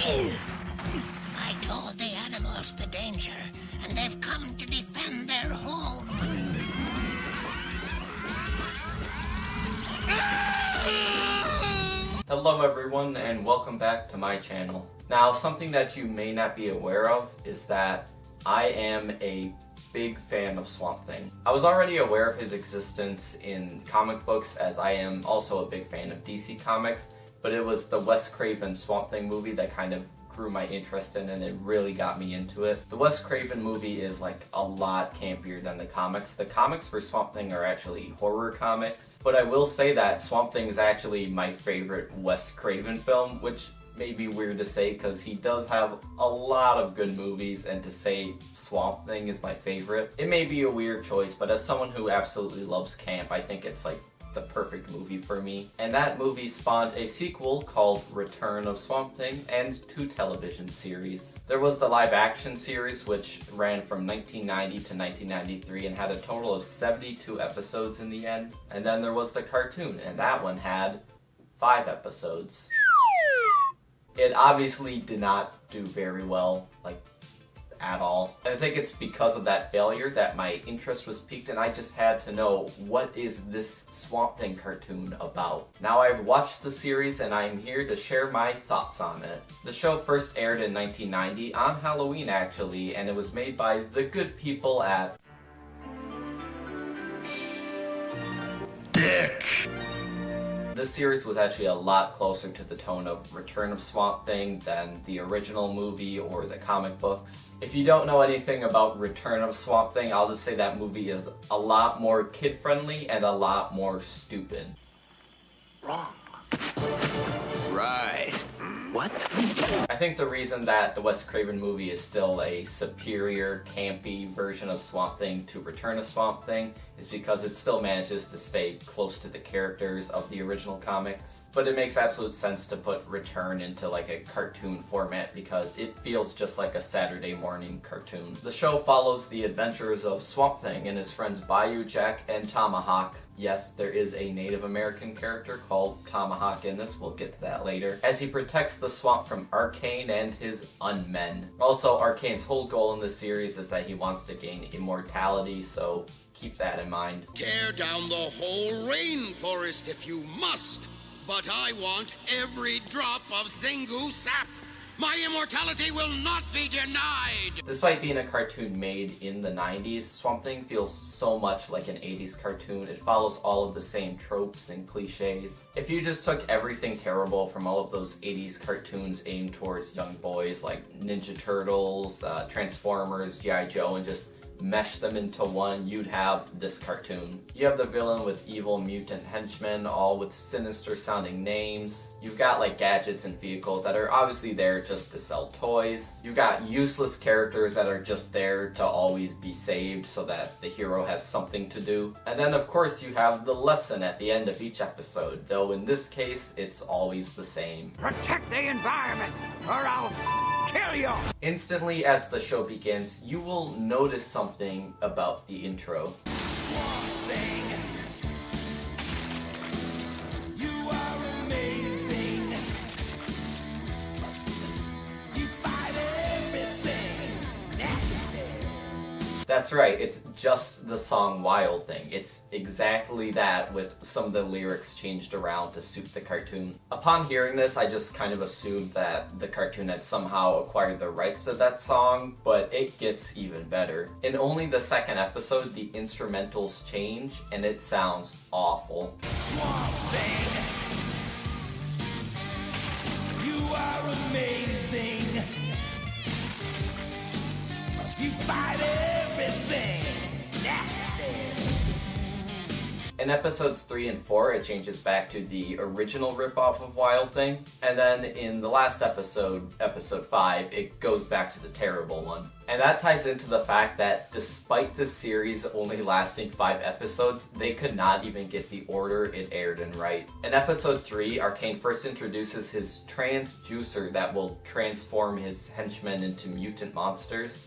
I told the animals the danger, and they've come to defend their home. Hello everyone, and welcome back to my channel. Now, something that you may not be aware of is that I am a big fan of Swamp Thing. I was already aware of his existence in comic books, as I am also a big fan of DC Comics, but it was the Wes Craven Swamp Thing movie that kind of grew my interest in, and it really got me into it. The Wes Craven movie is like a lot campier than the comics. The comics for Swamp Thing are actually horror comics, but I will say that Swamp Thing is actually my favorite Wes Craven film, which may be weird to say because he does have a lot of good movies, and to say Swamp Thing is my favorite, it may be a weird choice, but as someone who absolutely loves camp, I think it's like the perfect movie for me. And that movie spawned a sequel called Return of Swamp Thing and 2 television series. There was the live action series, which ran from 1990 to 1993 and had a total of 72 episodes in the end. And then there was the cartoon, and that one had 5 episodes. It obviously did not do very well, like, at all. And I think it's because of that failure that my interest was piqued, and I just had to know, what is this Swamp Thing cartoon about? Now I've watched the series and I'm here to share my thoughts on it. The show first aired in 1990, on Halloween actually, and it was made by the good people at Dick. This series was actually a lot closer to the tone of Return of Swamp Thing than the original movie or the comic books. If you don't know anything about Return of Swamp Thing, I'll just say that movie is a lot more kid-friendly and a lot more stupid. Wrong. Right. What? I think the reason that the Wes Craven movie is still a superior, campy version of Swamp Thing to Return of Swamp Thing is because it still manages to stay close to the characters of the original comics. But it makes absolute sense to put Return into like a cartoon format because it feels just like a Saturday morning cartoon. The show follows the adventures of Swamp Thing and his friends Bayou, Jack, and Tomahawk. Yes, there is a Native American character called Tomahawk in this, we'll get to that later, as he protects the swamp from Arcane and his unmen. Also, Arcane's whole goal in this series is that he wants to gain immortality, so keep that in mind. Tear down the whole rainforest if you must, but I want every drop of Zingu sap. My immortality will not be denied! Despite being a cartoon made in the 90s, Swamp Thing feels so much like an 80s cartoon. It follows all of the same tropes and cliches. If you just took everything terrible from all of those 80s cartoons aimed towards young boys like Ninja Turtles, Transformers, G.I. Joe, and just mesh them into one, you'd have this cartoon. You have the villain with evil mutant henchmen, all with sinister sounding names. You've got like gadgets and vehicles that are obviously there just to sell toys. You've got useless characters that are just there to always be saved so that the hero has something to do. And then of course you have the lesson at the end of each episode, though in this case it's always the same. Protect the environment, or I'll kill you! Instantly as the show begins, you will notice something about the intro. Swamp Thing, you are amazing. You fight everything nasty. That's right, it's just the song Wild Thing. It's exactly that, with some of the lyrics changed around to suit the cartoon. Upon hearing this, I just kind of assumed that the cartoon had somehow acquired the rights to that song, but it gets even better. In only the second episode, the instrumentals change, and it sounds awful. Swamp Thing, you are amazing. You fight everything nasty. In episodes 3 and 4, it changes back to the original ripoff of Wild Thing, and then in the last episode, episode 5, it goes back to the terrible one. And that ties into the fact that despite this series only lasting 5 episodes, they could not even get the order it aired in right. In episode 3, Arcane first introduces his transjuicer that will transform his henchmen into mutant monsters.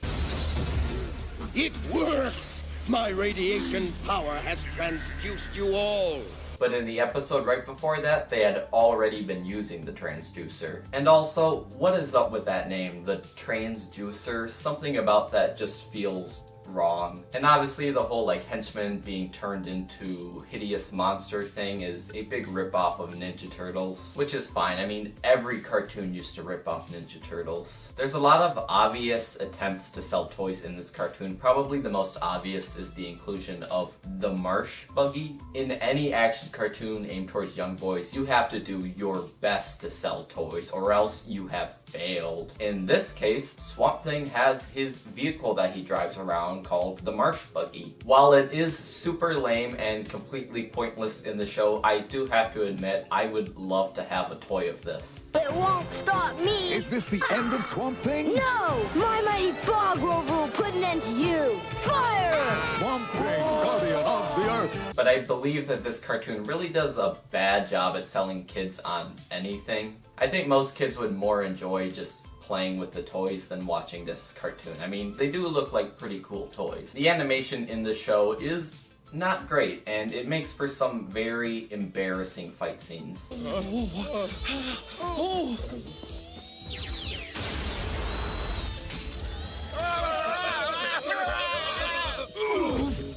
It works! My radiation power has transduced you all. but in the episode right before that, they had already been using the transducer. And also, what is up with that name, the transducer? Something about that just feels wrong. And obviously the whole like henchman being turned into hideous monster thing is a big ripoff of Ninja Turtles, which is fine. I mean, every cartoon used to rip off Ninja Turtles. There's a lot of obvious attempts to sell toys in this cartoon. Probably the most obvious is the inclusion of the Marsh Buggy. In any action cartoon aimed towards young boys, you have to do your best to sell toys or else you have failed. In this case, Swamp Thing has his vehicle that he drives around called the Marsh Buggy. While it is super lame and completely pointless in the show, I do have to admit I would love to have a toy of this. It won't stop me! Is this the end of Swamp Thing? No! My mighty Bog Rover will put an end to you! Fire! Swamp Thing, guardian of the earth! But I believe that this cartoon really does a bad job at selling kids on anything. I think most kids would more enjoy just playing with the toys than watching this cartoon. I mean, they do look like pretty cool toys. The animation in the show is not great, and it makes for some very embarrassing fight scenes.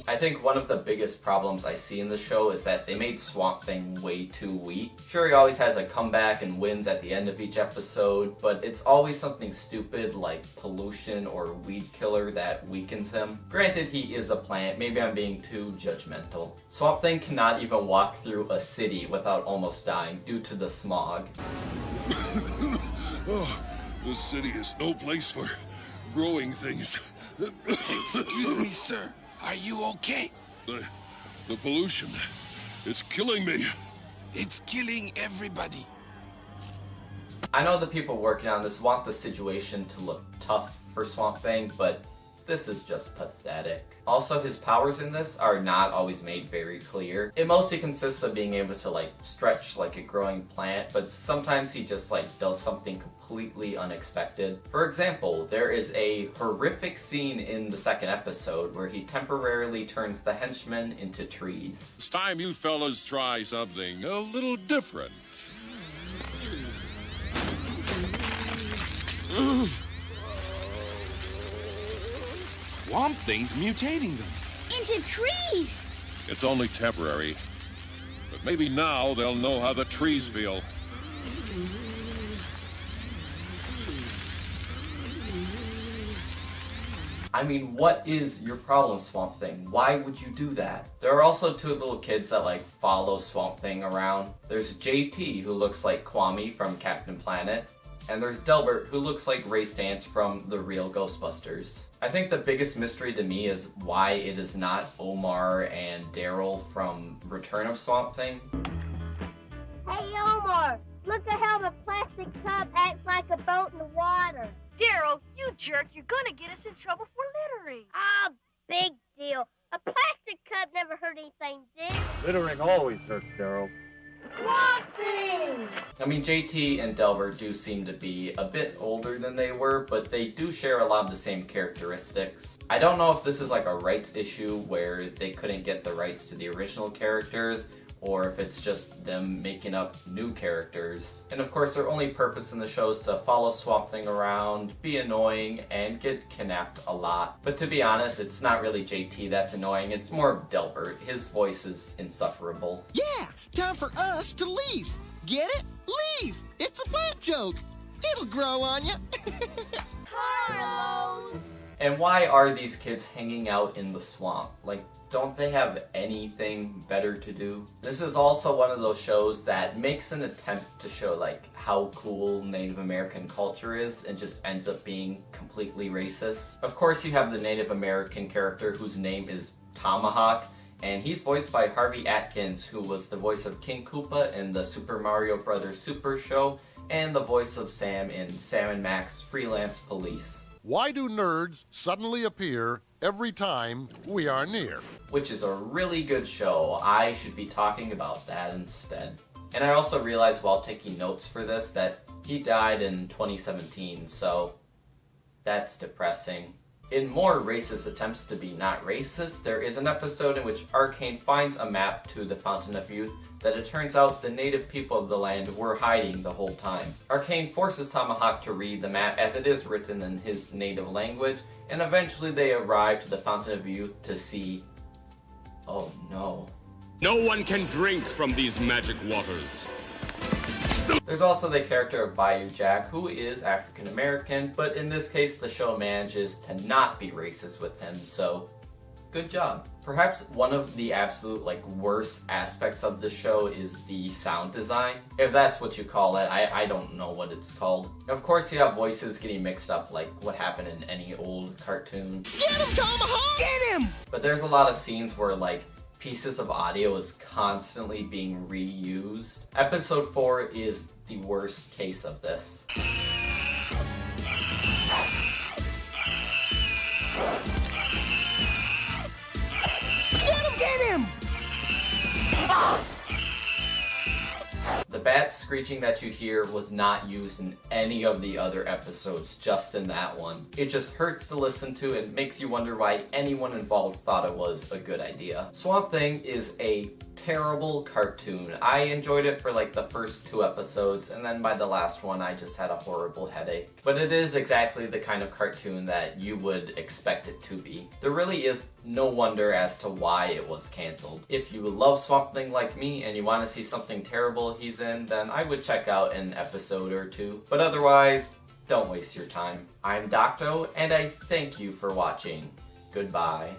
I think one of the biggest problems I see in the show is that they made Swamp Thing way too weak. Sure, he always has a comeback and wins at the end of each episode, but it's always something stupid like pollution or weed killer that weakens him. Granted, he is a plant, maybe I'm being too judgmental. Swamp Thing cannot even walk through a city without almost dying due to the smog. Oh, this city is no place for growing things. Excuse me, sir. Are you okay? The pollution, it's killing me. It's killing everybody. I know the people working on this want the situation to look tough for Swamp Thing, but this is just pathetic. Also, his powers in this are not always made very clear. It mostly consists of being able to like stretch like a growing plant, but sometimes he just like does something completely unexpected. For example, there is a horrific scene in the second episode where he temporarily turns the henchmen into trees. It's time you fellas try something a little different. Swamp Thing's mutating them. Into trees! It's only temporary. But maybe now they'll know how the trees feel. I mean, what is your problem, Swamp Thing? Why would you do that? There are also two little kids that like follow Swamp Thing around. There's JT, who looks like Kwame from Captain Planet, and there's Delbert, who looks like Ray Stantz from the real Ghostbusters. I think the biggest mystery to me is why it is not Omar and Daryl from Return of Swamp Thing. Hey, Omar! Look at how the plastic cup acts like a boat in the water. Daryl, you jerk, you're gonna get us in trouble for littering. Ah, big deal. A plastic cup never hurt anything, did it? Littering always hurts, Daryl. Swamp Thing! I mean, JT and Delbert do seem to be a bit older than they were, but they do share a lot of the same characteristics. I don't know if this is like a rights issue where they couldn't get the rights to the original characters, or if it's just them making up new characters. And of course, their only purpose in the show is to follow Swamp Thing around, be annoying, and get kidnapped a lot. But to be honest, it's not really JT that's annoying, it's more of Delbert. His voice is insufferable. Yeah, time for us to leave. Get it? Leave! It's a plant joke. It'll grow on you. Carlos! And why are these kids hanging out in the swamp? Like, don't they have anything better to do? This is also one of those shows that makes an attempt to show like how cool Native American culture is and just ends up being completely racist. Of course, you have the Native American character whose name is Tomahawk, and he's voiced by Harvey Atkins, who was the voice of King Koopa in the Super Mario Bros. Super Show and the voice of Sam in Sam and Max Freelance Police. Why do nerds suddenly appear every time we are near? Which is a really good show. I should be talking about that instead. And I also realized while taking notes for this that he died in 2017, so that's depressing. In more racist attempts to be not racist, there is an episode in which Arcane finds a map to the Fountain of Youth that it turns out the native people of the land were hiding the whole time. Arcane forces Tomahawk to read the map as it is written in his native language, and eventually they arrive to the Fountain of Youth to see... oh no. No one can drink from these magic waters. There's also the character of Bayou Jack, who is African American, but in this case the show manages to not be racist with him, so good job. Perhaps one of the absolute worst aspects of the show is the sound design. If that's what you call it, I don't know what it's called. Of course you have voices getting mixed up like what happened in any old cartoon. Get him, Tomahawk! Get him! But there's a lot of scenes where pieces of audio is constantly being reused. Episode 4 is the worst case of this. Get him! The bat screeching that you hear was not used in any of the other episodes, just in that one. It just hurts to listen to and makes you wonder why anyone involved thought it was a good idea. Swamp Thing is a terrible cartoon. I enjoyed it for the first 2 episodes, and then by the last one I just had a horrible headache. But it is exactly the kind of cartoon that you would expect it to be. There really is no wonder as to why it was canceled. If you love Swamp Thing like me and you want to see something terrible he's in, then I would check out an episode or 2. But otherwise, don't waste your time. I'm Docto, and I thank you for watching. Goodbye.